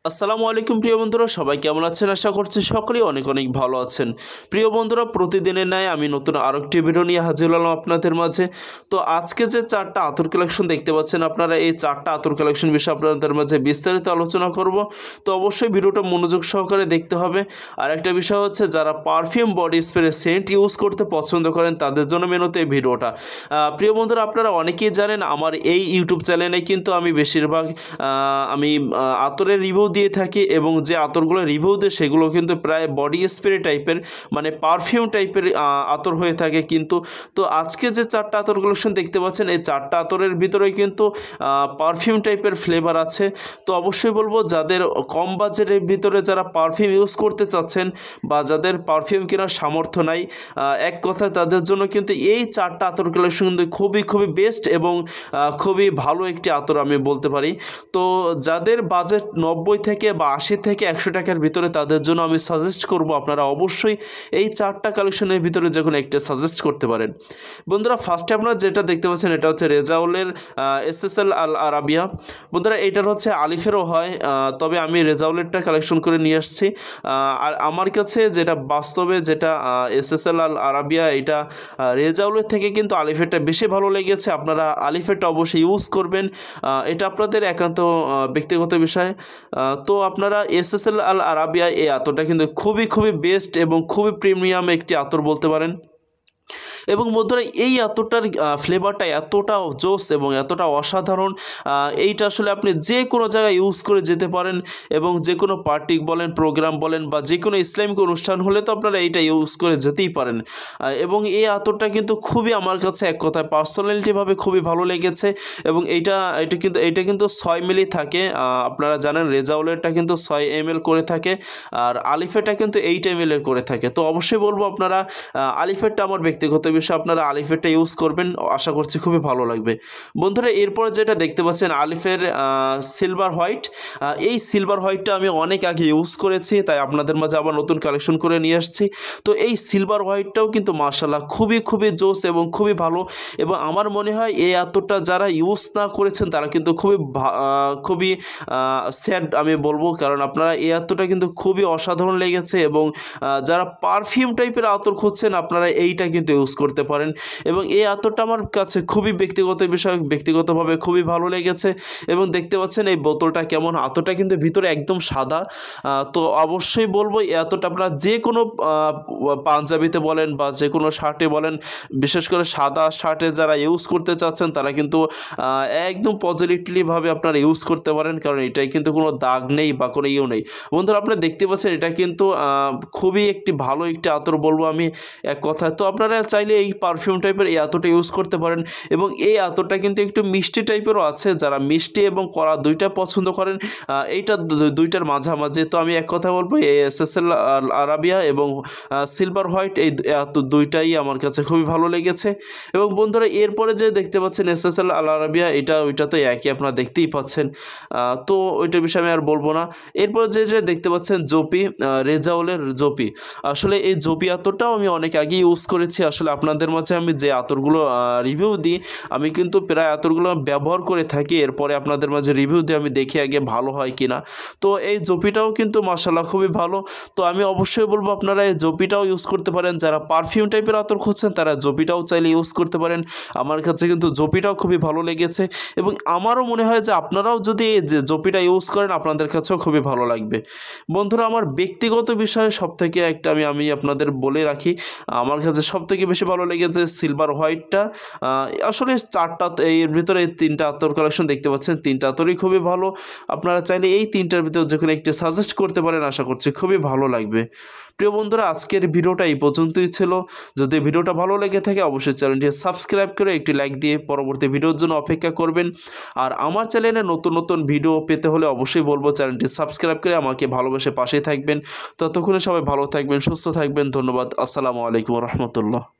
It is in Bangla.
আসসালামু আলাইকুম প্রিয় বন্ধুরা, সবাই কেমন আছেন? আশা করছি সকলেই অনেক অনেক ভালো আছেন। প্রিয় বন্ধুরা, প্রতিদিনের ন্যায় আমি নতুন আরেকটি ভিডিও নিয়ে হাজির হলাম আপনাদের মাঝে। তো আজকে যে চারটা আতর কালেকশন দেখতে পাচ্ছেন আপনারা, এই চারটা আতর কালেকশন বিষয়ে আপনাদের মাঝে বিস্তারিত আলোচনা করব। তো অবশ্যই ভিডিওটা মনোযোগ সহকারে দেখতে হবে। আর একটা বিষয় হচ্ছে, যারা perfume body spray scent use করতে পছন্দ করেন তাদের জন্য মেনত এই ভিডিওটা। প্রিয় বন্ধুরা, আপনারা অনেকেই জানেন আমার এই ইউটিউব চ্যানেলে কিন্তু আমি বেশিরভাগ আতরের রিভিউ দিয়ে থাকি, এবং যে আতরগুলো রিভিউ দেয় সেগুলো কিন্তু প্রায় বডি স্প্রে টাইপের, মানে পারফিউম টাইপের আতর হয়ে থাকে। কিন্তু তো আজকে যে চারটা আতর কালেকশন দেখতে পাচ্ছেন, এই চারটা আতরের ভিতরেই কিন্তু পারফিউম টাইপের ফ্লেভার আছে। তো অবশ্যই বলবো, যাদের কম বাজেটের ভিতরে যারা পারফিউম ইউজ করতে চাচ্ছেন বা যাদের পারফিউম কেনার সামর্থ্য নাই, এক কথায় তাদের জন্য কিন্তু এই চারটা আতর কালেকশন কিন্তু খুবই খুবই বেস্ট এবং খুবই ভালো একটি আতর আমি বলতে পারি। তো যাদের বাজেট 90 থেকে বা 80 থেকে 100 টাকার ভিতরে, তাদের জন্য আমি সাজেস্ট করব আপনারা অবশ্যই এই চারটা কালেকশনের ভিতরে যে কোনো একটা সাজেস্ট করতে পারেন। বন্ধুরা, ফার্স্টে আপনারা যেটা দেখতে পাচ্ছেন এটা হচ্ছে রেজাউলের এসএসএল আল আরাবিয়া। বন্ধুরা, এইটার হচ্ছে আলিফেরও হয়, তবে আমি রেজাউলেরটা কালেকশন করে নিয়ে আসছি। আর আমার কাছে যেটা বাস্তবে যেটা এসএসএল আল আরাবিয়া, এটা রেজাউলের থেকে কিন্তু আলিফেরটা বেশি ভালো লেগেছে। আপনারা আলিফেরটা অবশ্যই ইউজ করবেন, এটা আপনাদের একান্ত ব্যক্তিগত বিষয়। তো আপনারা এসএসএল আল আরাবিয়া এই আতরটা কিন্তু খুবই খুবই বেস্ট এবং খুবই প্রিমিয়াম একটি আতর বলতে পারেন। এবং বন্ধুরা, এই আতরটার ফ্লেভারটা এতটা জোস এবং এতটা অসাধারণ, এইটা আসলে আপনি যে কোনো জায়গায় ইউজ করে যেতে পারেন, এবং যে কোনো পার্টি বলেন, প্রোগ্রাম বলেন, বা যে কোনো ইসলামিক অনুষ্ঠান হলে তো আপনারা এইটা ইউজ করে যেতেই পারেন। এবং এই আতরটা কিন্তু খুবই আমার কাছে এক কথায় পার্সোনালিটিভাবে খুবই ভালো লেগেছে। এবং এটা কিন্তু 6 মিলি থাকে। আপনারা জানেন রেজাউলেরটা কিন্তু 6 ml করে থাকে, আর আলিফেটা কিন্তু 8 ml করে থাকে। তো অবশ্যই বলবো আপনারা আলিফেরটা, আমার ব্যক্তিগত বিষয়, আপনারা আলিফেরটা ইউজ করবেন, আশা করছি খুবই ভালো লাগবে। বন্ধুরা, এরপরে যেটা দেখতে পাচ্ছেন আলিফের সিলভার হোয়াইট। এই সিলভার হোয়াইটটা আমি অনেক আগে ইউজ করেছি, তাই আপনাদের মাঝে আবার নতুন কালেকশন করে নিয়ে আসছি। তো এই সিলভার হোয়াইটটাও কিন্তু মাশাআল্লাহ খুবই খুবই জোস এবং খুবই ভালো। এবং আমার মনে হয় এই আতরটা যারা ইউজ না করেছেন তারা কিন্তু খুবই স্যাড আমি বলবো, কারণ আপনারা এই আতরটা কিন্তু খুবই অসাধারণ লেগেছে। এবং যারা পারফিউম টাইপের আতর খুঁজছেন আপনারা এইটা কিন্তু ইউজ করতে পারেন। এবং এই আতরটা আমার কাছে খুবই ব্যক্তিগত বিষয়, ব্যক্তিগতভাবে খুবই ভালো লেগেছে। এবং দেখতে পাচ্ছেন এই বোতলটা কেমন, আতরটা কিন্তু ভিতরে একদম সাদা। তো অবশ্যই বলবো এই আতরটা আপনারা যে কোনো পাঞ্জাবিতে বলেন বা যে কোনো শার্টে বলেন, বিশেষ করে সাদা শার্টে যারা ইউজ করতে চাচ্ছেন তারা কিন্তু একদম পজিটিভলিভাবে আপনারা ইউজ করতে পারেন, কারণ এটাই কিন্তু কোনো দাগ নেই বা কোনো ইয়েও নেই। বন্ধুরা, আপনারা দেখতে পাচ্ছেন এটা কিন্তু খুবই একটি ভালো একটি আতর বলবো আমি এক কথায়। তো আপনারা চাইলে এই পারফিউম টাইপের এই আতরটা ইউজ করতে পারেন। এবং এই আতরটা কিন্তু একটু মিষ্টি টাইপেরও আছে, যারা মিষ্টি এবং কড়া দুইটা পছন্দ করেন, এইটা দুইটার মাঝামাঝি। তো আমি এক কথা বলবো এই এসএসএল আরাবিয়া এবং সিলভার হোয়াইট, এই দুইটাই আমার কাছে খুবই ভালো লেগেছে। এবং বন্ধুরা, এরপরে যে দেখতে পাচ্ছেন এসএসএল আল আরাবিয়া, ওইটা তো একই, আপনারা দেখতেই পাচ্ছেন। তো ওইটার বিষয়ে আমি আর বলবো না। এরপর যে দেখতে পাচ্ছেন জোপি, রেজাউলের জোপি। আসলে এই জোপি আতরটাও আমি অনেক আগে ইউজ করেছি। আসলে আপনাদের মাঝে আমি যে আতরগুলো রিভিউ দিই, আমি কিন্তু প্রায় আতরগুলো ব্যবহার করে থাকি, এরপরে আপনাদের মাঝে রিভিউ দিয়ে আমি দেখি আগে ভালো হয় কিনা। তো এই জোপিটাও কিন্তু মাশাআল্লাহ খুবই ভালো। তো আমি অবশ্যই বলবো আপনারা এই জোপিটাও ইউজ করতে পারেন। যারা পারফিউম টাইপের আতর খুঁজছেন তারা জোপিটাও চাইলে ইউজ করতে পারেন। আমার কাছে কিন্তু জোপিটাও খুবই ভালো লেগেছে, এবং আমারও মনে হয় যে আপনারাও যদি এই যে জোপিটা ইউজ করেন আপনাদের কাছেও খুবই ভালো লাগবে। বন্ধুরা, আমার ব্যক্তিগত বিষয়ে সবথেকে একটা আমি আপনাদের বলে রাখি, আমার কাছে সবথেকে বেশি ভালো লেগেছে সিলভার হোয়াইটটা। আসলে চারটা, এর ভিতরে এই তিনটা আতর কালেকশন দেখতে পাচ্ছেন, তিনটা আতরই খুবই ভালো। আপনারা চাইলে এই তিনটার ভিতরে যে কোনো একটি সাজেস্ট করতে পারেন, আশা করছি খুবই ভালো লাগবে। প্রিয় বন্ধুরা, আজকের ভিডিওটা এই পর্যন্তই ছিল। যদি ভিডিওটা ভালো লেগে থাকে অবশ্যই চ্যানেলটি সাবস্ক্রাইব করে একটি লাইক দিয়ে পরবর্তী ভিডিওর জন্য অপেক্ষা করবেন। আর আমার চ্যানেলে নতুন নতুন ভিডিও পেতে হলে অবশ্যই বলবো চ্যানেলটি সাবস্ক্রাইব করে আমাকে ভালোবেসে পাশেই থাকবেন। ততক্ষণে সবাই ভালো থাকবেন, সুস্থ থাকবেন। ধন্যবাদ। আসসালামু আলাইকুম রহমতুল্লাহ।